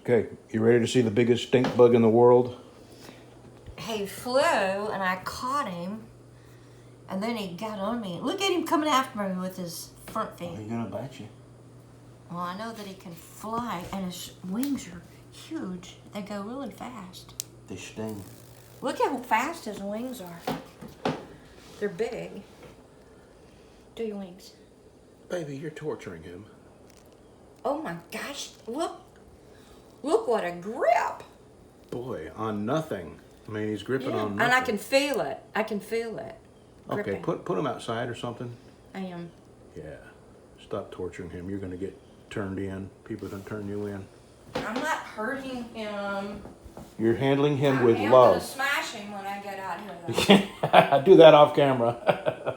Okay, you ready to see the biggest stink bug in the world? He flew and I caught him, and then he got on me. Look at him coming after me with his front feet. Oh, he's gonna bite you. Well, I know that he can fly, and his wings are huge. They go really fast. They sting. Look how fast his wings are. They're big. Do your wings. Baby, you're torturing him. Oh my gosh, look. Look what a grip. Boy, on nothing. I mean, he's gripping on nothing. And I can feel it. I can feel it. Okay, Gripping. put him outside or something. I am. Yeah, stop torturing him. You're gonna get turned in. People are gonna turn you in. I'm not hurting him. You're handling him I'm with gonna love. smash him when I get out here. I do that off camera.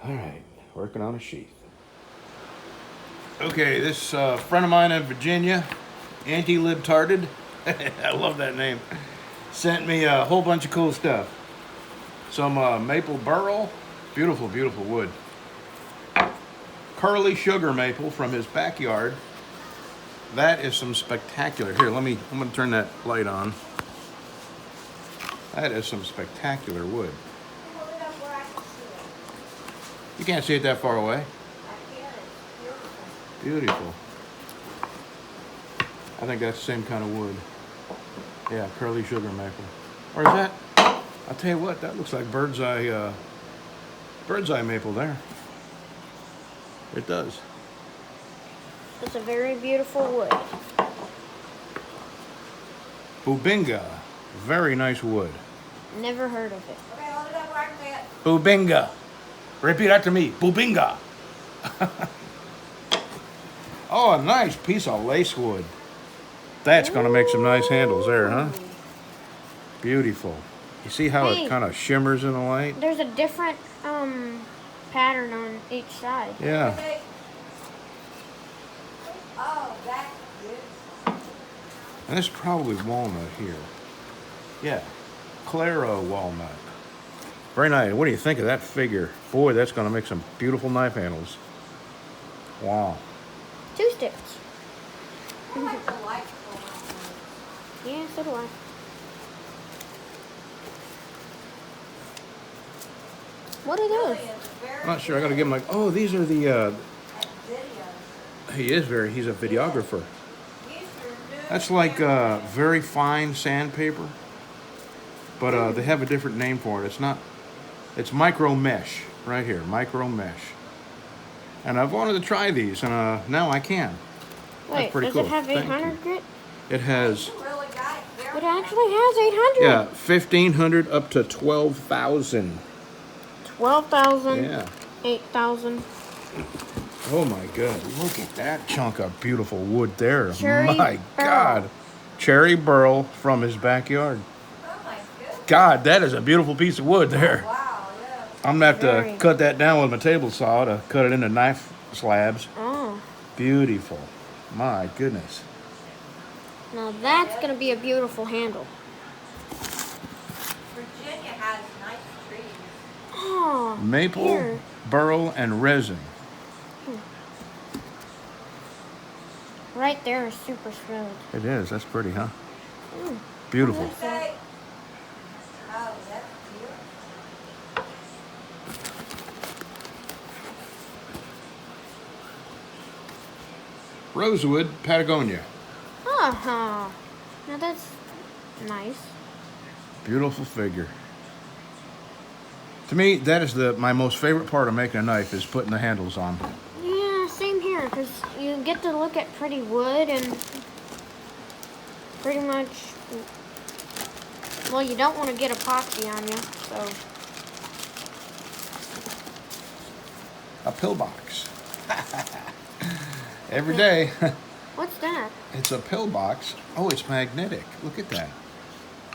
All right, working on a sheath. Okay, this friend of mine in Virginia, Anti-Libtarded, I love that name, sent me a whole bunch of cool stuff. Some maple burl, beautiful, beautiful wood. Curly sugar maple from his backyard. That is some spectacular. Here, I'm gonna turn that light on. That is some spectacular wood. You can't see it that far away. Beautiful. I think that's the same kind of wood. Yeah, curly sugar maple. Or is that? I'll tell you what, that looks like bird's eye maple there. It does. It's a very beautiful wood. Bubinga. Very nice wood. Never heard of it. Okay, hold it up right there. Bubinga. Repeat after me. Bubinga. Oh, a nice piece of lace wood. That's going to make some nice handles there, huh? Beautiful. You see how Hey. it kind of shimmers in the light? There's a different pattern on each side. Yeah. Okay. Oh, that's good. And this is probably walnut here. Yeah. Claro walnut. Very nice. What do you think of that figure? Boy, that's going to make some beautiful knife handles. Wow. 2 sticks. I like the light for Yeah, so do I. What are those? I'm not sure. I got to give him like, oh, these are the, he's a videographer. That's like very fine sandpaper. But they have a different name for it. It's micro mesh right here, micro mesh. And I've wanted to try these, and now I can. That's Wait, pretty does cool. it have Thank 800 you. grit? It has, It actually has 800. yeah, 1,500 up to 12,000. 12,000. Yeah. 8,000. Oh my God! Look at that chunk of beautiful wood there. Cherry My burl. God, cherry burl from his backyard. Oh my goodness. God, that is a beautiful piece of wood there. Wow, yeah. I'm gonna have to Very. cut that down with my table saw to cut it into knife slabs. Oh. Beautiful. My goodness. Now that's going to be a beautiful handle. Virginia has nice trees. Oh. Maple, Here. burl, and resin. Right there is super smooth. It is. That's pretty, huh? Mm. Beautiful. Okay. Oh, that's beautiful. Rosewood, Patagonia. Uh-huh. Now that's nice. Beautiful figure. To me, that is my most favorite part of making a knife is putting the handles on. Yeah, same here, because you get to look at pretty wood and pretty much, well, you don't want to get epoxy on you, so. A pillbox. Every day. What's that? It's a pillbox. Oh, it's magnetic. Look at that.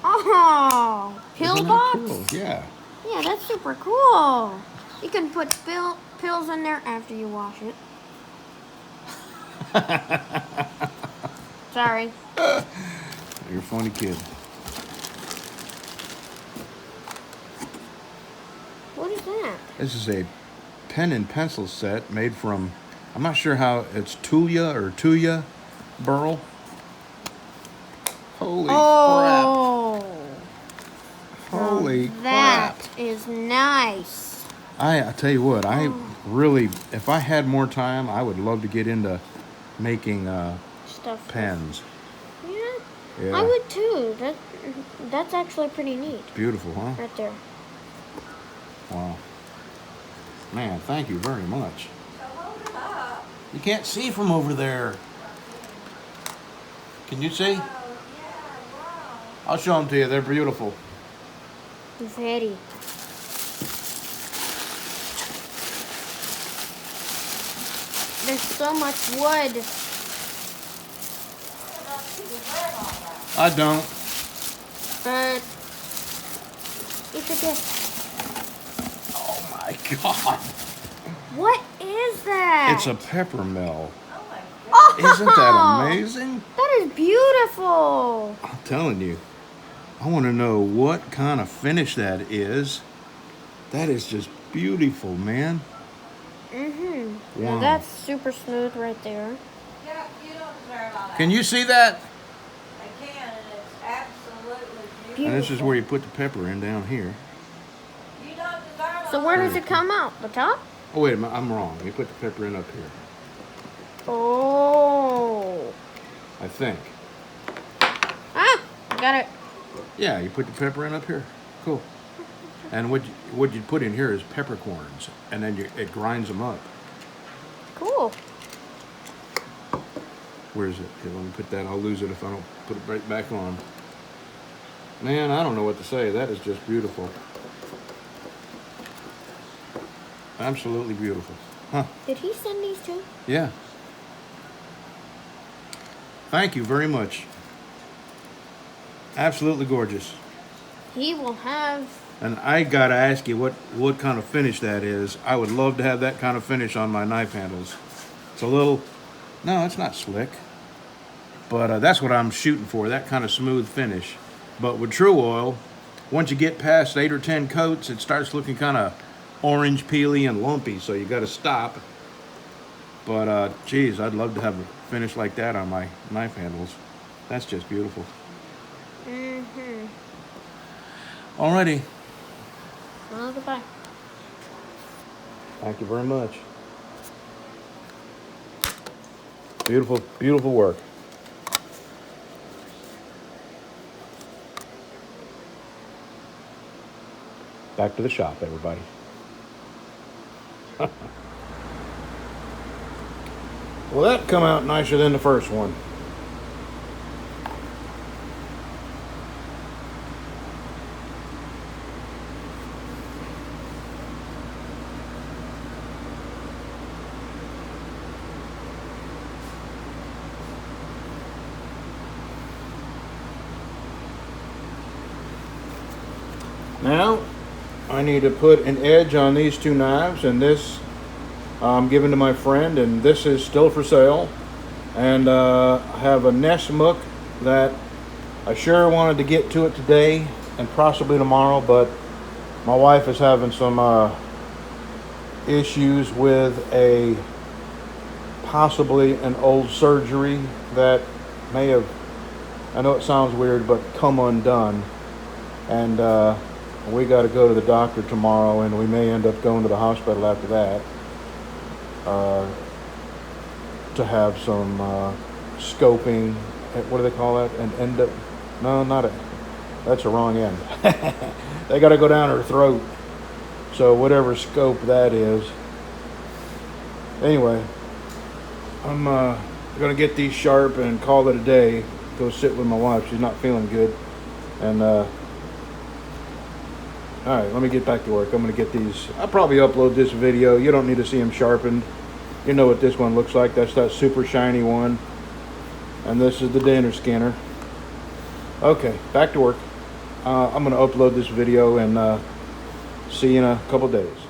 Oh, Isn't that pillbox? cool? Yeah. Yeah, that's super cool. You can put pills in there after you wash it. Sorry. You're a funny kid. What is that? This is a pen and pencil set made from, I'm not sure how, it's Tuya or Tuya. Burl. Holy Oh, crap. Holy that crap. is nice. I tell you what, I really, if I had more time, I would love to get into making Stuff. pens. Yeah, Yeah. I would too. That's actually pretty neat. Beautiful, huh? Right there. Wow. Man, thank you very much. So hold it up. You can't see from over there. Can you see? Oh, yeah, wow. I'll show them to you. They're beautiful. Very. There's so much wood. I don't. But it's a gift. Oh my God. What is that? It's a pepper mill. Oh my God. Oh, Isn't that amazing? That is beautiful. I'm telling you. I want to know what kind of finish that is. That is just beautiful, man. Mm-hmm. Wow. Now that's super smooth right there. Yeah, you don't deserve all that. Can you see that? I can, and it's absolutely beautiful. And this is where you put the pepper in down here. You don't deserve So all where that. does it come out? The top? Oh, wait a minute. I'm wrong. You put the pepper in up here. Oh. I think. Ah, got it. Yeah, you put the pepper in up here. Cool. And what you put in here is peppercorns, and then it grinds them up. Cool. Where is it? Here, let me put that. I'll lose it if I don't put it right back on. Man, I don't know what to say. That is just beautiful. Absolutely beautiful. Huh. Did he send these too? Yeah. Thank you very much. Absolutely gorgeous. He will have. And I gotta ask you what kind of finish that is. I would love to have that kind of finish on my knife handles. It's a little, no, it's not slick, but that's what I'm shooting for, that kind of smooth finish. But with True Oil, once you get past 8 or 10 coats, it starts looking kind of orange, peely, and lumpy, so you gotta stop. But geez, I'd love to have a finish like that on my knife handles. That's just beautiful. Mm-hmm. Alrighty. Well, goodbye. Thank you very much. Beautiful, beautiful work. Back to the shop, everybody. Well, that come out nicer than the first one. Now, I need to put an edge on these two knives, and this I'm giving to my friend, and this is still for sale. And I have a nest muck that I sure wanted to get to it today and possibly tomorrow, but my wife is having some issues with possibly an old surgery that may have, I know it sounds weird, but come undone. And we got to go to the doctor tomorrow, and we may end up going to the hospital after that to have some scoping. What do they call that? An endo? No, not a. That's the wrong end. They got to go down her throat. So whatever scope that is. Anyway, I'm gonna get these sharp and call it a day. Go sit with my wife. She's not feeling good, and all right, let me get back to work. I'm going to get these. I'll probably upload this video. You don't need to see them sharpened. You know what this one looks like. That's that super shiny one. And this is the Danner scanner. Okay, back to work. I'm going to upload this video and see you in a couple days.